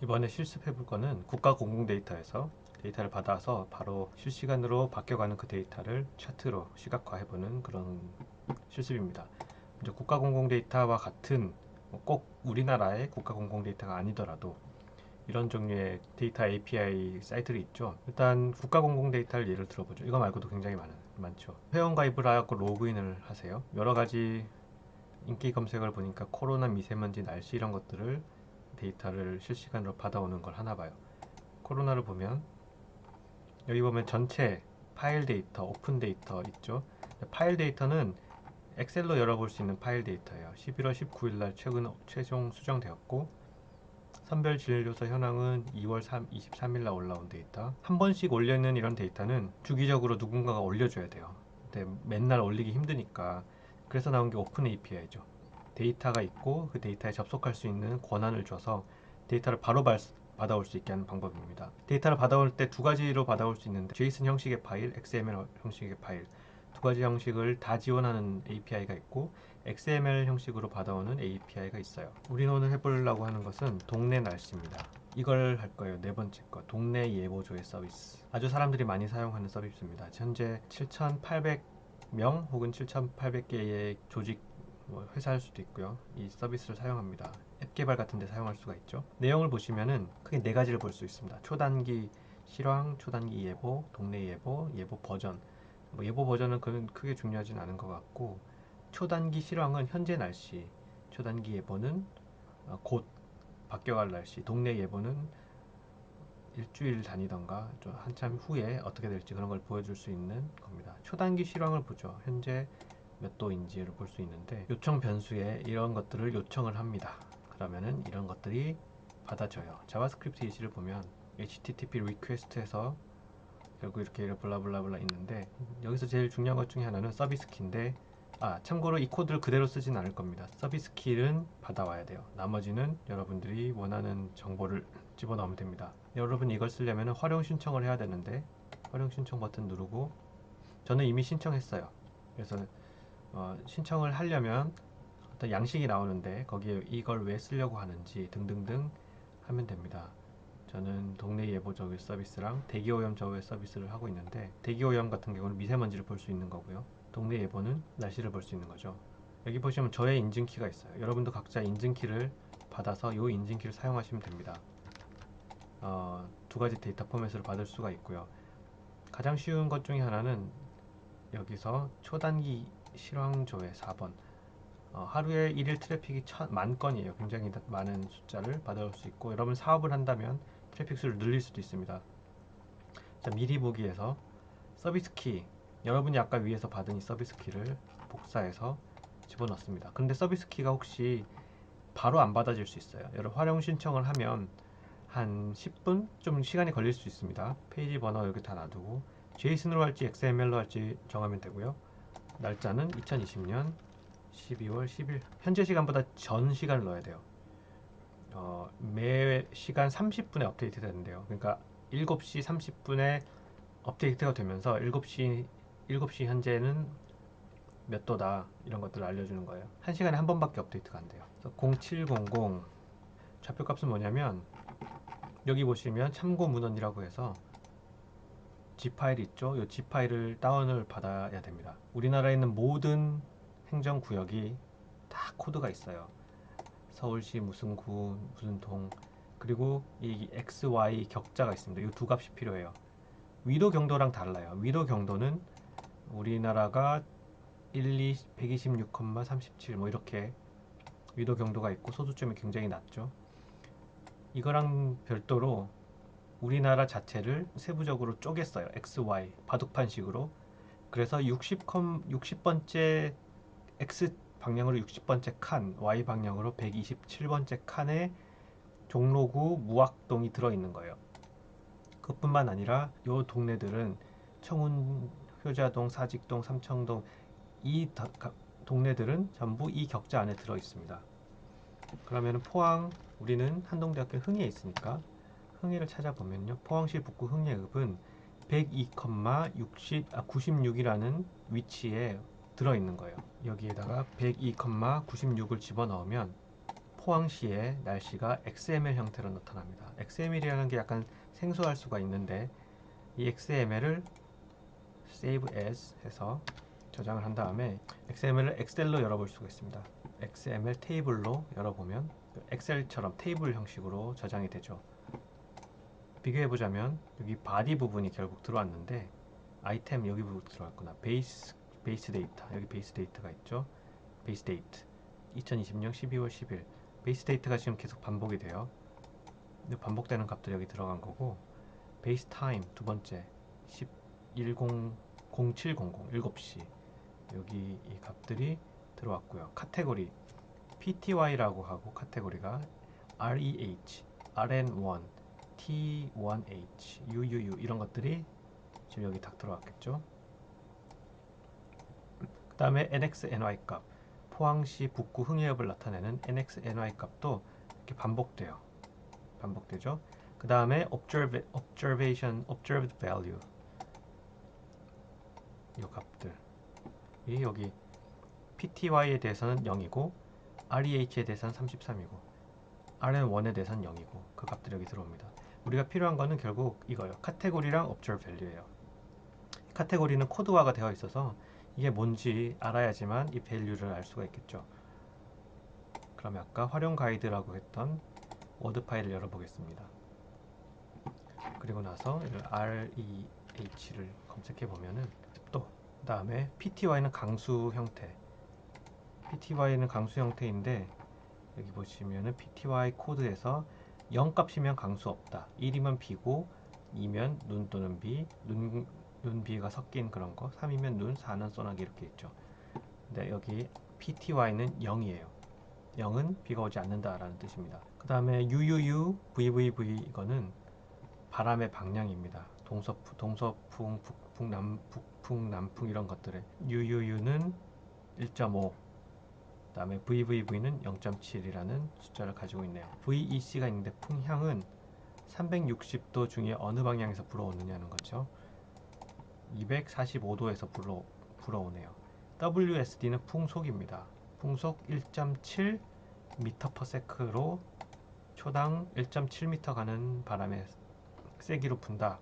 이번에 실습해 볼 거는 국가 공공 데이터에서 데이터를 받아서 바로 실시간으로 바뀌어가는 그 데이터를 차트로 시각화해 보는 그런 실습입니다. 이제 국가 공공 데이터와 같은 꼭 우리나라의 국가 공공 데이터가 아니더라도 이런 종류의 데이터 API 사이트들이 있죠. 일단 국가 공공 데이터를 예를 들어보죠. 이거 말고도 굉장히 많죠. 회원 가입을 하고 로그인을 하세요. 여러 가지 인기 검색을 보니까 코로나, 미세먼지, 날씨 이런 것들을 데이터를 실시간으로 받아오는 걸 하나 봐요. 코로나를 보면 여기 보면 전체 파일 데이터, 오픈 데이터 있죠. 파일 데이터는 엑셀로 열어볼 수 있는 파일 데이터예요. 11월 19일 날 최종 수정되었고 선별 진료소 현황은 2월 23일 날 올라온 데이터. 한 번씩 올리는 이런 데이터는 주기적으로 누군가가 올려줘야 돼요. 근데 맨날 올리기 힘드니까 그래서 나온 게 오픈 API죠. 데이터가 있고 그 데이터에 접속할 수 있는 권한을 줘서 데이터를 바로 받아올 수 있게 하는 방법입니다. 데이터를 받아올 때 두 가지로 받아올 수 있는데 JSON 형식의 파일, XML 형식의 파일 두 가지 형식을 다 지원하는 API가 있고 XML 형식으로 받아오는 API가 있어요. 우리는 오늘 해보려고 하는 것은 동네 날씨입니다. 이걸 할 거예요. 네 번째 거 동네 예보조회 서비스. 아주 사람들이 많이 사용하는 서비스입니다. 현재 7,800명 혹은 7,800개의 조직 회사일 수도 있고요. 이 서비스를 사용합니다. 앱 개발 같은 데 사용할 수가 있죠. 내용을 보시면은 크게 네 가지를 볼 수 있습니다. 초단기 실황, 초단기 예보, 동네 예보, 예보 버전. 예보 버전은 크게 중요하진 않은 것 같고 초단기 실황은 현재 날씨, 초단기 예보는 곧 바뀌어갈 날씨, 동네 예보는 일주일 단위던가 좀 한참 후에 어떻게 될지 그런 걸 보여줄 수 있는 겁니다. 초단기 실황을 보죠. 현재 몇 도인지를 볼 수 있는데 요청 변수에 이런 것들을 요청을 합니다. 그러면은 이런 것들이 받아져요. 자바스크립트 예시를 보면 HTTP 리퀘스트에서 결국 이렇게 블라블라블라 있는데 여기서 제일 중요한 것 중에 하나는 서비스 키인데 참고로 이 코드를 그대로 쓰진 않을 겁니다. 서비스 키는 받아와야 돼요. 나머지는 여러분들이 원하는 정보를 집어넣으면 됩니다. 여러분 이걸 쓰려면 활용 신청을 해야 되는데 활용 신청 버튼 누르고 저는 이미 신청했어요. 그래서 신청을 하려면 어떤 양식이 나오는데 거기에 이걸 왜 쓰려고 하는지 등등등 하면 됩니다. 저는 동네 예보 저울 서비스랑 대기오염 저울 서비스를 하고 있는데 대기오염 같은 경우는 미세먼지를 볼 수 있는 거고요. 동네 예보는 날씨를 볼 수 있는 거죠. 여기 보시면 저의 인증키가 있어요. 여러분도 각자 인증키를 받아서 이 인증키를 사용하시면 됩니다. 두 가지 데이터 포맷을 받을 수가 있고요. 가장 쉬운 것 중에 하나는 여기서 초단기 실황조회 4번 하루에 일일 트래픽이 10,000건이에요. 굉장히 많은 숫자를 받아올 수 있고 여러분 사업을 한다면 트래픽 수를 늘릴 수도 있습니다. 자, 미리 보기에서 서비스 키 여러분이 아까 위에서 받은 이 서비스 키를 복사해서 집어넣습니다. 근데 서비스 키가 혹시 바로 안 받아질 수 있어요. 여러분 활용 신청을 하면 한 10분 좀 시간이 걸릴 수 있습니다. 페이지 번호 여기 다 놔두고 JSON으로 할지 XML로 할지 정하면 되고요. 날짜는 2020년 12월 10일 현재 시간보다 전 시간을 넣어야 돼요. 매 시간 30분에 업데이트 되는데요. 그러니까 7시 30분에 업데이트가 되면서 7시 현재는 몇 도다 이런 것들을 알려주는 거예요. 1시간에 한 번밖에 업데이트가 안 돼요. 0700 좌표값은 뭐냐면 여기 보시면 참고 문헌이라고 해서 G 파일이 있죠. 이 G 파일을 다운을 받아야 됩니다. 우리나라에 있는 모든 행정구역이 다 코드가 있어요. 서울시 무슨 구 무슨 동 그리고 이 X, Y 격자가 있습니다. 이 두 값이 필요해요. 위도 경도랑 달라요. 위도 경도는 우리나라가 126,37 뭐 이렇게 위도 경도가 있고 소수점이 굉장히 낮죠. 이거랑 별도로 우리나라 자체를 세부적으로 쪼갰어요. X, Y 바둑판식으로. 그래서 60번째 X 방향으로 60번째 칸, Y 방향으로 127번째 칸에 종로구 무학동이 들어있는 거예요. 그것뿐만 아니라 이 동네들은 청운, 효자동, 사직동, 삼청동 이 동네들은 전부 이 격자 안에 들어있습니다. 그러면 포항 우리는 한동대학교 흥해에 있으니까 흥해를 찾아보면요. 포항시 북구 흥해읍은 102,96이라는 위치에 들어있는 거예요. 여기에다가 102,96을 집어넣으면 포항시의 날씨가 XML 형태로 나타납니다. XML이라는 게 약간 생소할 수가 있는데 이 XML을 save as 해서 저장을 한 다음에 XML을 엑셀로 열어볼 수가 있습니다. XML 테이블로 열어보면 엑셀처럼 테이블 형식으로 저장이 되죠. 비교해보자면 여기 바디 부분이 결국 들어왔는데 아이템 여기 부분 들어왔구나. 베이스 데이터 여기 베이스 데이터가 있죠. 베이스 데이트 2020년 12월 10일 베이스 데이터가 지금 계속 반복이 돼요. 반복되는 값도 여기 들어간 거고 베이스 타임 두 번째 0700 7시 여기 이 값들이 들어왔고요. 카테고리 PTY라고 하고 카테고리가 REH, RN1, T1H, UUU 이런 것들이 지금 여기 딱 들어왔겠죠. 그 다음에 NXNY 값 포항시 북구 흥해읍을 나타내는 NXNY 값도 이렇게 반복되죠. 그 다음에 observed value 이 값들이 여기 PTY에 대해서는 0이고 REH에 대해서는 33이고 RN1에 대해서는 0이고 그 값들이 여기 들어옵니다. 우리가 필요한 거는 결국 이거예요. 카테고리랑 observed value예요. 카테고리는 코드화가 되어 있어서 이게 뭔지 알아야지만 이 value를 알 수가 있겠죠. 그러면 아까 활용 가이드라고 했던 워드 파일을 열어보겠습니다. 그리고 나서 REH를 검색해 보면은 또 그 다음에 PTY는 강수 형태인데 여기 보시면은 PTY 코드에서 0 값이면 강수 없다. 1이면 B고 2면 눈 또는 B, 눈 B가 섞인 그런 거, 3이면 눈, 4는 소나기 이렇게 있죠. 근데 여기 PTY는 0이에요. 0은 비가 오지 않는다라는 뜻입니다. 그 다음에 UUU, VVV 이거는 바람의 방향입니다. 동서풍, 북풍, 남풍 이런 것들의 UUU는 1.5, 그 다음에 VVV는 0.7이라는 숫자를 가지고 있네요. VEC가 있는데 풍향은 360도 중에 어느 방향에서 불어오느냐는 거죠. 245도에서 불어오네요. WSD는 풍속입니다. 풍속 1.7 m/s로 초당 1.7m 가는 바람의 세기로 분다.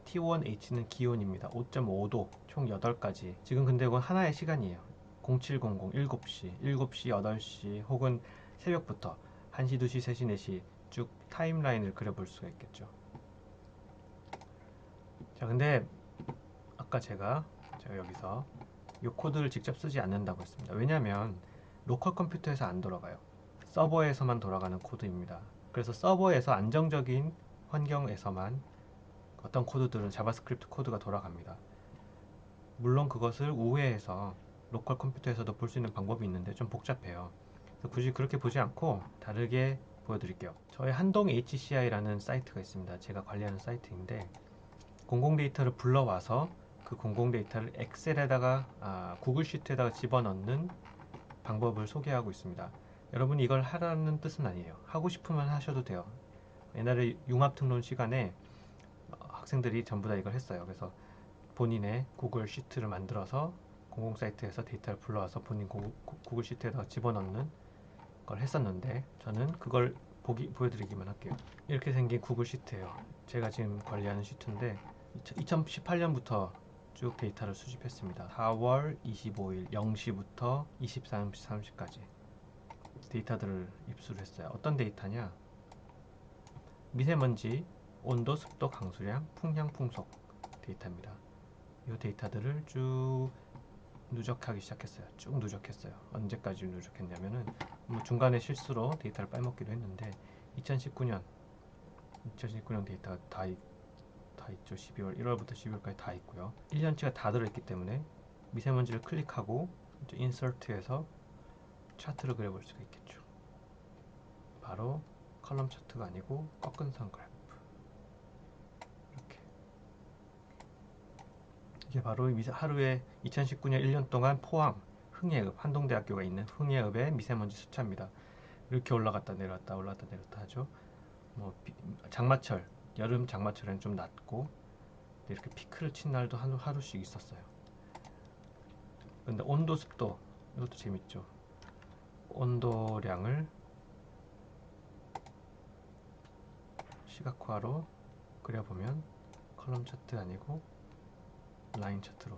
T1H는 기온입니다. 5.5도 총 8가지. 지금 근데 이건 하나의 시간이에요. 0700, 7시, 7시, 8시 혹은 새벽부터 1시, 2시, 3시, 4시 쭉 타임라인을 그려볼 수가 있겠죠. 자, 근데 아까 제가 여기서 이 코드를 직접 쓰지 않는다고 했습니다. 왜냐하면 로컬 컴퓨터에서 안 돌아가요. 서버에서만 돌아가는 코드입니다. 그래서 서버에서 안정적인 환경에서만 어떤 코드들은 자바스크립트 코드가 돌아갑니다. 물론 그것을 우회해서 로컬 컴퓨터에서도 볼 수 있는 방법이 있는데 좀 복잡해요. 그래서 굳이 그렇게 보지 않고 다르게 보여드릴게요. 저희 한동 HCI라는 사이트가 있습니다. 제가 관리하는 사이트인데 공공 데이터를 불러와서 그 공공 데이터를 엑셀에다가 구글 시트에다가 집어넣는 방법을 소개하고 있습니다. 여러분이 이걸 하라는 뜻은 아니에요. 하고 싶으면 하셔도 돼요. 옛날에 융합특론 시간에 학생들이 전부 다 이걸 했어요. 그래서 본인의 구글 시트를 만들어서 공공 사이트에서 데이터를 불러와서 본인 구글 시트에다가 집어넣는 걸 했었는데 저는 그걸 보여드리기만 할게요. 이렇게 생긴 구글 시트예요. 제가 지금 관리하는 시트인데 2018년부터 쭉 데이터를 수집했습니다. 4월 25일 0시부터 23시 30시까지 데이터들을 입수를 했어요. 어떤 데이터냐? 미세먼지, 온도, 습도, 강수량, 풍향, 풍속 데이터입니다. 이 데이터들을 쭉 누적하기 시작했어요. 쭉 누적했어요. 언제까지 누적했냐면은 뭐 중간에 실수로 데이터를 빼먹기도 했는데 2019년 데이터가 다 있죠. 12월 1월부터 12월까지 다 있고요. 1년치가 다 들어있기 때문에 미세먼지를 클릭하고 인서트에서 차트를 그려볼 수가 있겠죠. 바로 컬럼 차트가 아니고 꺾은 선 그래프. 이렇게. 이게 바로 하루에 2019년 1년 동안 포항, 흥해읍, 한동대학교가 있는 흥해읍의 미세먼지 숫자입니다. 이렇게 올라갔다 내렸다 올라갔다 내렸다 하죠. 뭐 장마철, 여름 장마철에는 좀 낮고 이렇게 피크를 친 날도 하루씩 있었어요. 근데 온도, 습도 이것도 재밌죠. 온도량을 시각화로 그려보면 컬럼 차트 아니고 라인 차트로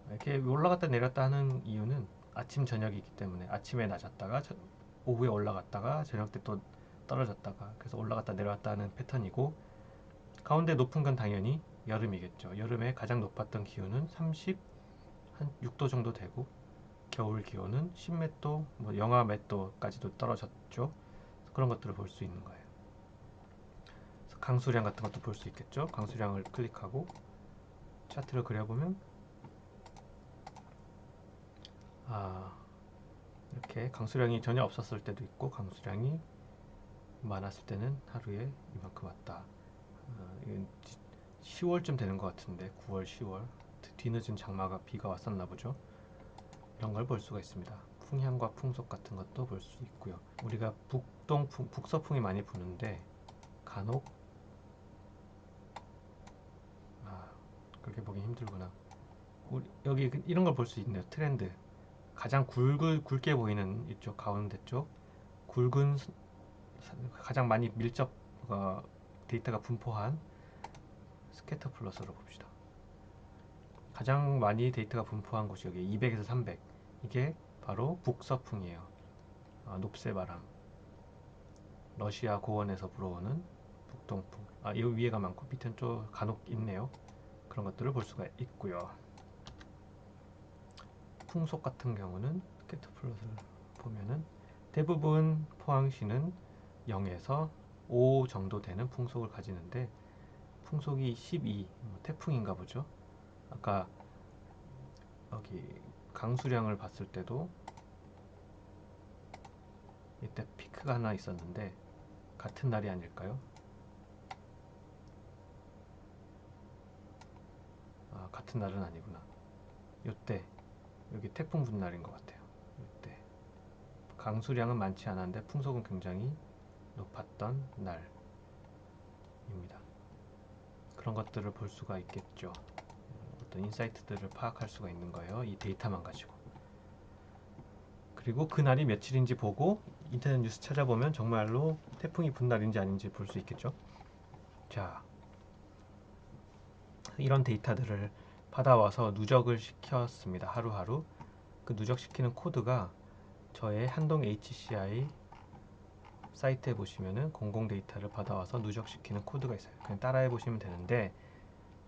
이렇게 올라갔다 내렸다 하는 이유는 아침 저녁이기 때문에 아침에 낮았다가 오후에 올라갔다가 저녁 때 또 떨어졌다가 그래서 올라갔다 내려왔다 하는 패턴이고, 가운데 높은 건 당연히 여름이겠죠. 여름에 가장 높았던 기온은 36도 정도 되고 겨울 기온은 10몇 도, 뭐 영하 몇 도까지도 떨어졌죠. 그런 것들을 볼 수 있는 거예요. 그래서 강수량 같은 것도 볼 수 있겠죠. 강수량을 클릭하고 차트를 그려보면 이렇게 강수량이 전혀 없었을 때도 있고 강수량이 많았을 때는 하루에 이만큼 왔다. 이건 10월쯤 되는 것 같은데 9월, 10월 뒤늦은 장마가 비가 왔었나 보죠. 이런 걸 볼 수가 있습니다. 풍향과 풍속 같은 것도 볼 수 있고요. 우리가 북서풍이 많이 부는데 간혹 그렇게 보기 힘들구나. 여기 이런 걸 볼 수 있네요. 트렌드. 가장 굵게 보이는 이쪽 가운데 쪽 굵은 가장 많이 데이터가 분포한 스캐터 플러스로 봅시다. 가장 많이 데이터가 분포한 곳이 여기 200에서 300. 이게 바로 북서풍이에요. 높새바람. 러시아 고원에서 불어오는 북동풍. 이 위에가 많고 밑은 좀 간혹 있네요. 그런 것들을 볼 수가 있고요. 풍속 같은 경우는 스캐터 플러스를 보면은 대부분 포항시는 0에서 5 정도 되는 풍속을 가지는데, 풍속이 12, 태풍인가 보죠. 아까 여기 강수량을 봤을 때도 이때 피크가 하나 있었는데 같은 날이 아닐까요? 같은 날은 아니구나. 요때 여기 태풍 분 날인 것 같아요. 요때 강수량은 많지 않았는데 풍속은 굉장히 높았던 날입니다. 그런 것들을 볼 수가 있겠죠. 어떤 인사이트들을 파악할 수가 있는 거예요. 이 데이터만 가지고. 그리고 그날이 며칠인지 보고 인터넷 뉴스 찾아보면 정말로 태풍이 분 날인지 아닌지 볼 수 있겠죠. 자, 이런 데이터들을 받아와서 누적을 시켰습니다. 하루하루. 그 누적시키는 코드가 저의 한동 HCI 사이트에 보시면은 공공 데이터를 받아와서 누적시키는 코드가 있어요. 그냥 따라해 보시면 되는데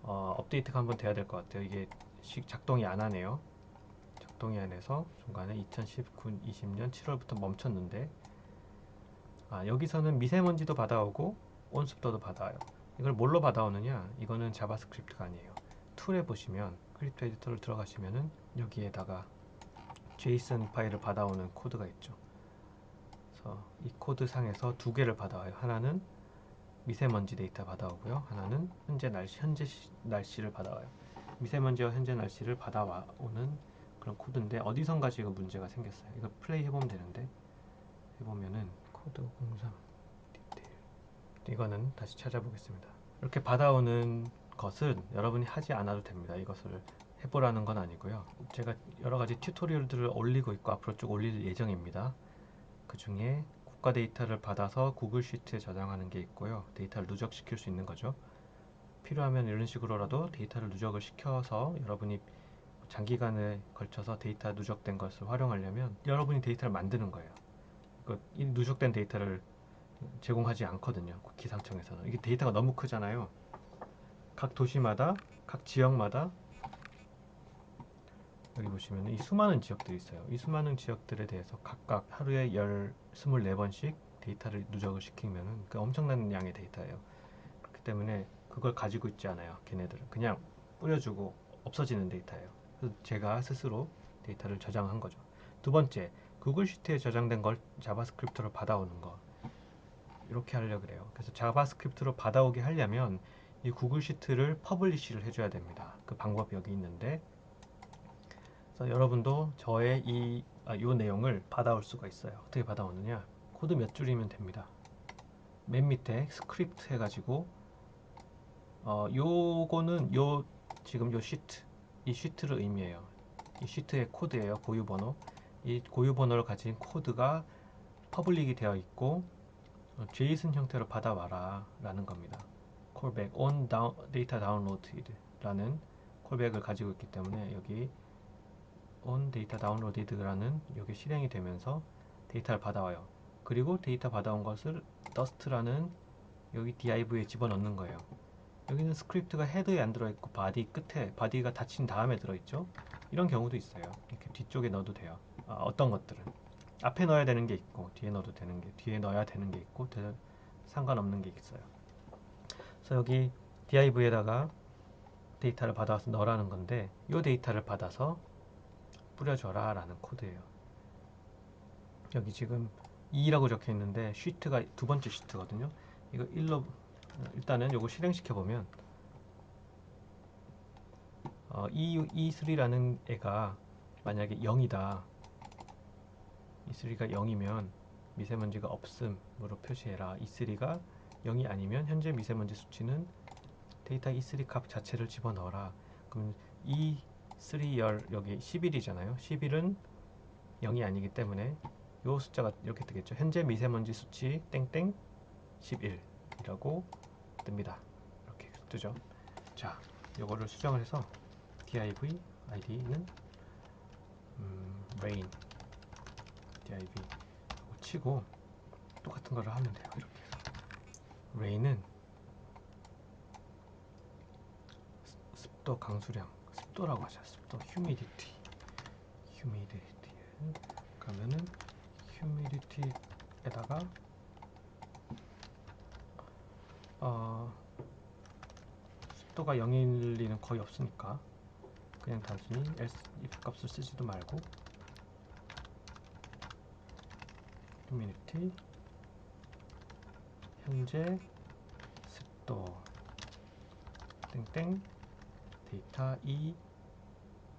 업데이트가 한번 돼야 될 것 같아요. 이게 작동이 안 하네요. 작동이 안 해서 중간에 2019, 20년 7월부터 멈췄는데, 여기서는 미세먼지도 받아오고 온습도도 받아와요. 이걸 뭘로 받아오느냐? 이거는 자바스크립트가 아니에요. 툴에 보시면 스크립트 에디터를 들어가시면은 여기에다가 JSON 파일을 받아오는 코드가 있죠. 그래서 이 코드 상에서 두 개를 받아와요. 하나는 미세먼지 데이터 받아오고요. 하나는 현재 날씨를 받아와요. 미세먼지와 현재 날씨를 받아오는 그런 코드인데 어디선가 지금 문제가 생겼어요. 이거 플레이 해보면 되는데, 해보면은 코드 503 디테일, 이거는 다시 찾아보겠습니다. 이렇게 받아오는 것은 여러분이 하지 않아도 됩니다. 이것을 해보라는 건 아니고요. 제가 여러 가지 튜토리얼들을 올리고 있고 앞으로 쭉 올릴 예정입니다. 그 중에 국가 데이터를 받아서 구글 시트에 저장하는 게 있고요. 데이터를 누적시킬 수 있는 거죠. 필요하면 이런 식으로라도 데이터를 누적을 시켜서 여러분이 장기간에 걸쳐서 데이터 누적된 것을 활용하려면 여러분이 데이터를 만드는 거예요. 이 누적된 데이터를 제공하지 않거든요. 기상청에서는. 이게 데이터가 너무 크잖아요. 각 도시마다, 각 지역마다 여기 보시면 이 수많은 지역들이 있어요. 이 수많은 지역들에 대해서 각각 하루에 24번씩 데이터를 누적을 시키면 그 엄청난 양의 데이터예요. 그렇기 때문에 그걸 가지고 있지 않아요. 걔네들은 그냥 뿌려주고 없어지는 데이터예요. 그래서 제가 스스로 데이터를 저장한 거죠. 두 번째, 구글 시트에 저장된 걸 자바스크립트로 받아오는 거. 이렇게 하려고 그래요. 그래서 자바스크립트로 받아오게 하려면 이 구글 시트를 퍼블리시를 해줘야 됩니다. 그 방법이 여기 있는데, 그래서 여러분도 저의 이 내용을 받아올 수가 있어요. 어떻게 받아오느냐? 코드 몇 줄이면 됩니다. 맨 밑에 스크립트 해가지고 요거는 지금 요 시트, 이 시트를 의미해요. 이 시트의 코드예요. 고유번호. 이 고유번호를 가진 코드가 퍼블릭이 되어 있고 JSON 형태로 받아와라 라는 겁니다. callback on data downloaded 라는 콜백을 가지고 있기 때문에 여기 on data downloaded 라는 여기 실행이 되면서 데이터를 받아와요. 그리고 데이터 받아온 것을 dust라는 여기 div에 집어넣는 거예요. 여기는 스크립트가 헤드에 안 들어있고 바디 끝에, 바디가 닫힌 다음에 들어있죠. 이런 경우도 있어요. 이렇게 뒤쪽에 넣어도 돼요. 어떤 것들은 앞에 넣어야 되는 게 있고 뒤에 넣어도 되는 게, 뒤에 넣어야 되는 게 있고 상관없는 게 있어요. 그래서 여기 div에다가 데이터를 받아와서 넣으라는 건데, 이 데이터를 받아서 뿌려줘라 라는 코드예요. 여기 지금 2라고 적혀 있는데 쉬트가 두 번째 쉬트거든요. 이거 1로 일단은 요거 실행시켜 보면 E3라는 애가 만약에 0이다, E3가 0이면 미세먼지가 없음으로 표시해라. E3가 0이 아니면 현재 미세먼지 수치는 데이터 E3 값 자체를 집어넣어라. 그럼 E3열 여기 11이잖아요. 11은 0이 아니기 때문에 요 숫자가 이렇게 뜨겠죠. 현재 미세먼지 수치 땡땡 11이라고 뜹니다. 이렇게 뜨죠. 자, 요거를 수정을 해서 div id는 rain div 치고 똑같은 거를 하면 돼요. 이렇게 rain은 습도 강수량, 습도라고 하죠. 습도 humidity 그러면은 humidity에다가 습도가 0일 리는 거의 없으니까 그냥 단순히 if 값을 쓰지도 말고 humidity 현재 습도 땡땡 데이터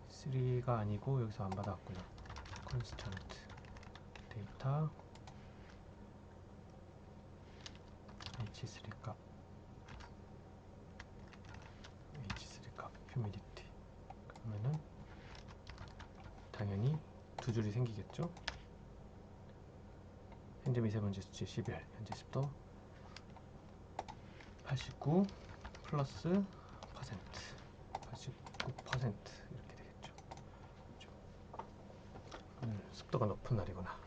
E3가 아니고 여기서 안 받아왔구나. constant 데이터 H3 값 humidity 그러면은 당연히 두 줄이 생기겠죠. 현재 미세먼지 수치 11, 현재 습도 89 플러스 퍼센트 89% 이렇게 되겠죠. 오늘 습도가 높은 날이구나.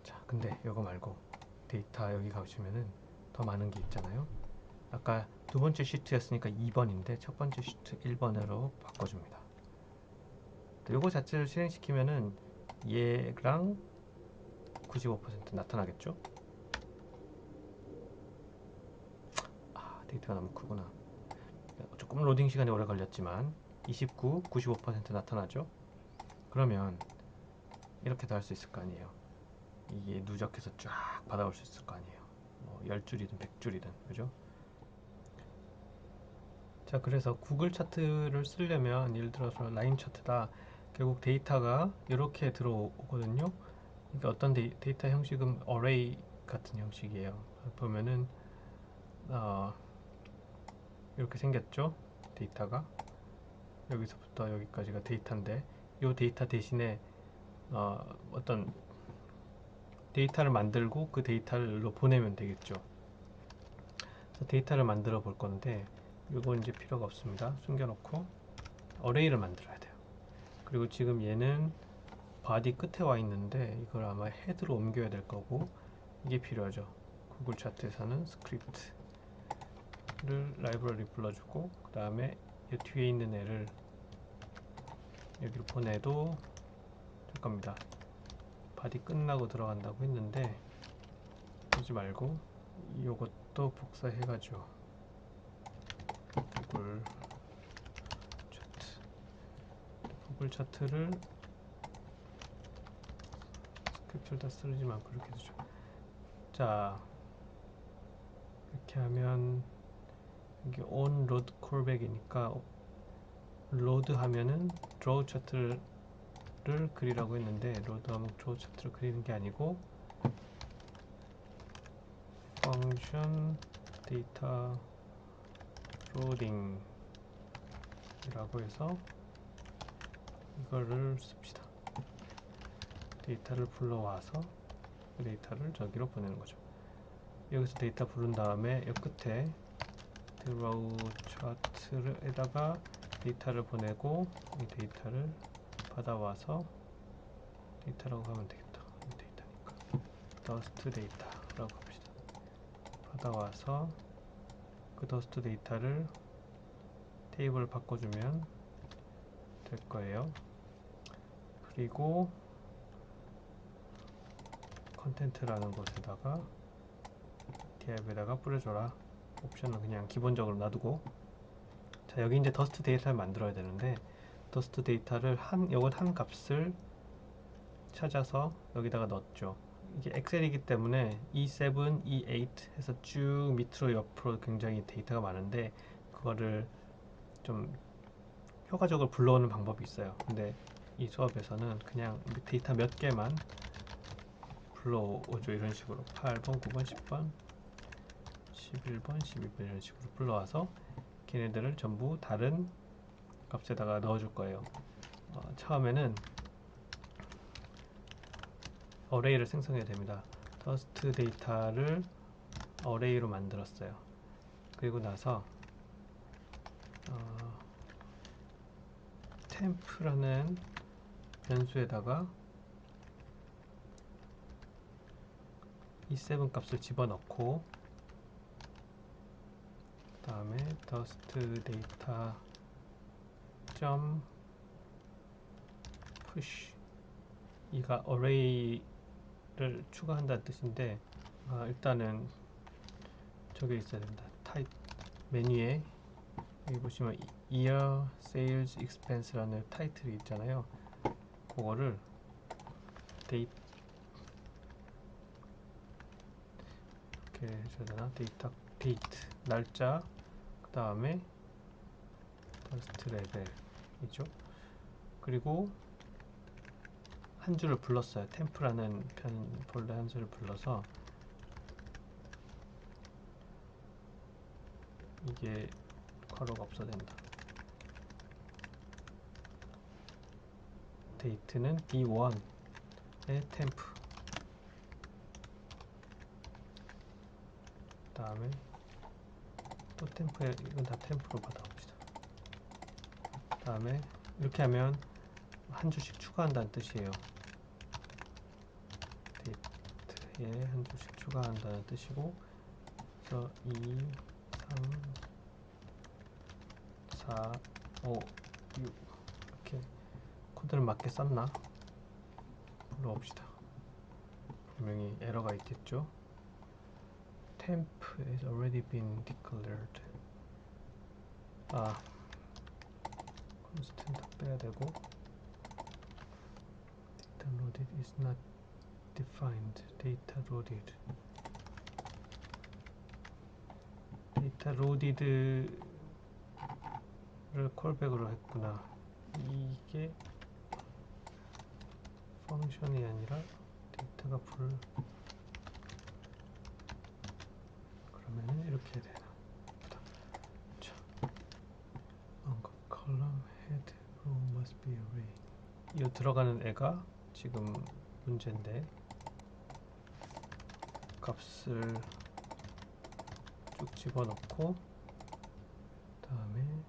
자, 근데 이거 말고 데이터 여기 가보시면은 더 많은 게 있잖아요. 아까 두 번째 시트였으니까 2번인데 첫 번째 시트 1번으로 바꿔줍니다. 요거 자체를 실행시키면은 얘랑 95% 나타나겠죠? 데이터가 너무 크구나. 조금 로딩 시간이 오래 걸렸지만 29, 95% 나타나죠? 그러면 이렇게도 할 수 있을 거 아니에요. 이게 누적해서 쫙 받아올 수 있을 거 아니에요. 뭐 10줄이든 100줄이든 그죠? 자, 그래서 구글 차트를 쓰려면 예를 들어서 라인 차트다, 결국 데이터가 이렇게 들어오거든요. 그러니까 어떤 데이터 형식은 어레이 같은 형식이에요. 보면은 이렇게 생겼죠. 데이터가 여기서부터 여기까지가 데이터인데, 이 데이터 대신에 어떤 데이터를 만들고 그 데이터로 보내면 되겠죠. 그래서 데이터를 만들어 볼 건데 이건 이제 필요가 없습니다. 숨겨놓고 어레이를 만들어야 돼요. 그리고 지금 얘는 바디 끝에 와 있는데 이걸 아마 헤드로 옮겨야 될 거고, 이게 필요하죠. 구글 차트에서는 스크립트를 라이브러리 불러주고 그 다음에 이 뒤에 있는 애를 여기로 보내도 될 겁니다. 바디 끝나고 들어간다고 했는데 그러지 말고 이것도 복사해가지고 구글 차트를 스크립트를 다 쓰지 말고 이렇게 되죠. 자, 이렇게 하면 이게 on load callback이니까 로드 하면은 draw 차트를 그리라고 했는데 로드 하면 draw 차트를 그리는 게 아니고 function data loading 이라고 해서 이거를 씁시다. 데이터를 불러와서 그 데이터를 저기로 보내는 거죠. 여기서 데이터 부른 다음에 이 끝에 draw chart에다가 데이터를 보내고 이 데이터를 받아와서 데이터라고 하면 되겠다. 이 데이터니까 더스트 데이터라고 합시다. 받아와서 그 더스트 데이터를 테이블을 바꿔주면 될 거예요. 그리고 컨텐트라는 곳에다가 div에다가 뿌려줘라. 옵션은 그냥 기본적으로 놔두고, 자, 여기 이제 더스트 데이터를 만들어야 되는데, 더스트 데이터를 요건 한 값을 찾아서 여기다가 넣었죠. 이게 엑셀이기 때문에 E7, E8 해서 쭉 밑으로 옆으로 굉장히 데이터가 많은데, 그거를 좀 효과적으로 불러오는 방법이 있어요. 근데 이 수업에서는 그냥 데이터 몇 개만 불러오죠. 이런 식으로 8번, 9번, 10번, 11번, 12번 이런 식으로 불러와서 걔네들을 전부 다른 값에다가 넣어줄 거예요. 처음에는 어레이를 생성해야 됩니다. 더스트 데이터를 어레이로 만들었어요. 그리고 나서 템프라는 변수에다가 E7 값을 집어넣고, 그 다음에 더스트 데이터 점 push, 이가 어레이를 추가한다는 뜻인데, 일단은 저게 있어야 됩니다. 타입 메뉴에 여기 보시면 Year Sales Expense라는 타이틀이 있잖아요. 그거를 데이터 이렇게 해줘야 되나? 데이트 날짜, 그 다음에 더스트 레벨이죠. 그리고 한 줄을 불렀어요. 템프라는 본래 한 줄을 불러서 이게 괄호가 없어야 된다. 데이트는 D1의 템프, 그 다음에 또 템프에, 이건 다 템프로 받아봅시다. 그 다음에 이렇게 하면 한 줄씩 추가한다는 뜻이에요. 데이트에 한 줄씩 추가한다는 뜻이고, 그래서 2, 3, 4, 5, 6 이렇게 코드를 맞게 썼나? 불러봅시다. 분명히 에러가 있겠죠. temp is already been declared. constant 다 빼야 되고, data loaded is not defined. data loaded. data loaded를 콜백으로 했구나. 이게 펑션이 아니라 데이터가 그러면은 이렇게 해야 되나? 자, column head row must be array. 이 들어가는 애가 지금 문제인데, 값을 쭉 집어넣고, 다음에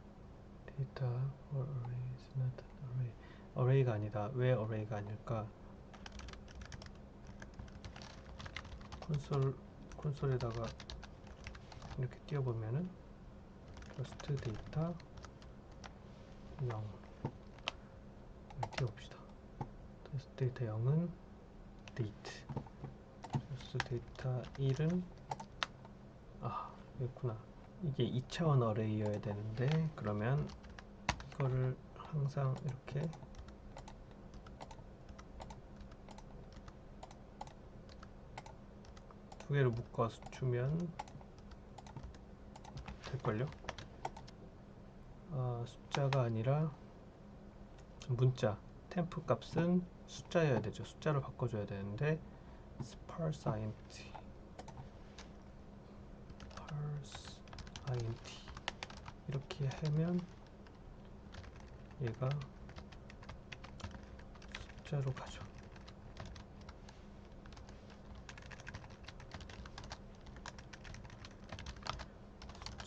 data for array is not an array. array가 아니다. 왜 array가 아닐까? 콘솔에다가 이렇게 띄워보면은 더스트 데이터 0 띄워봅시다. 더스트 데이터 0은 date, 더스트 데이터 1은 여기구나. 이게 2차원 어레이여야 되는데, 그러면 이거를 항상 이렇게 두 개를 묶어서 주면 될걸요? 숫자가 아니라 문자, 템프 값은 숫자여야 되죠. 숫자로 바꿔줘야 되는데, sparse int 이렇게 하면 얘가 숫자로 가죠.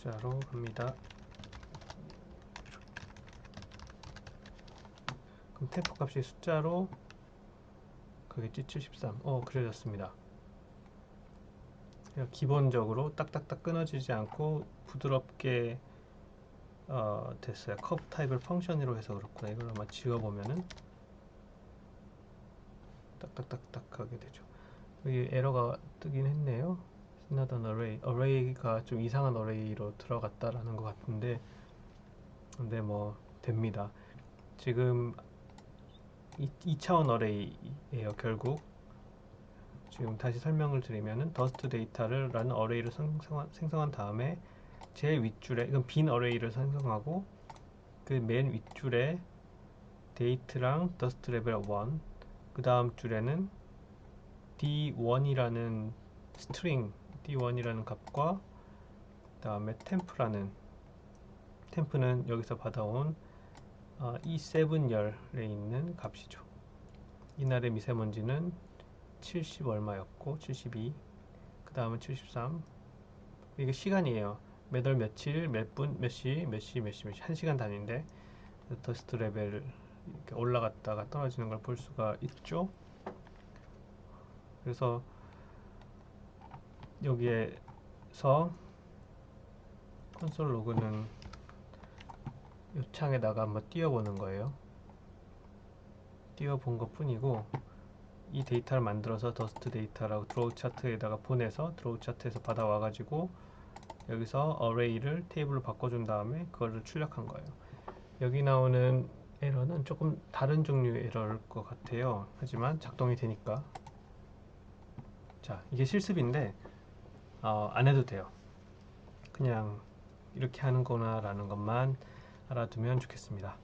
숫자로 갑니다. 그럼 템포 값이 숫자로 그겠지. 73. 그려졌습니다. 기본적으로 딱딱딱 끊어지지 않고 부드럽게 됐어요. 커브 타입을 펑션으로 해서 그렇구나. 이걸 아마 지워보면은 딱딱딱딱 하게 되죠. 여기 에러가 뜨긴 했네요. Not an array. array가 좀 이상한 array로 들어갔다라는 것 같은데, 근데 뭐 됩니다. 지금 2차원 array예요. 결국 지금 다시 설명을 드리면은 더스트 데이터를 라는 array를 생성한 다음에 제일 윗줄에 이건 빈 array를 생성하고 그 맨 윗줄에 date랑 dust level 1, 그 다음 줄에는 d1이라는 스트링 d1이라는 값과 그 다음에 템프는 여기서 받아온 E7열에 있는 값이죠. 이날의 미세먼지는 70 얼마였고 72, 그 다음은 73. 이게 시간이에요. 몇 월 며칠 몇 분 몇 시 몇 시 몇 시 몇 시 1시간 단위인데 더스트 레벨 이렇게 올라갔다가 떨어지는 걸 볼 수가 있죠. 그래서 여기에서 콘솔 로그는 이 창에다가 한번 띄워보는 거예요. 띄워본 것 뿐이고, 이 데이터를 만들어서 더스트 데이터라고 드로우 차트에다가 보내서 드로우 차트에서 받아와 가지고 여기서 array를 테이블로 바꿔준 다음에 그거를 출력한 거예요. 여기 나오는 에러는 조금 다른 종류의 에러일 것 같아요. 하지만 작동이 되니까. 자, 이게 실습인데 안 해도 돼요. 그냥 이렇게 하는 거나 라는 것만 알아두면 좋겠습니다.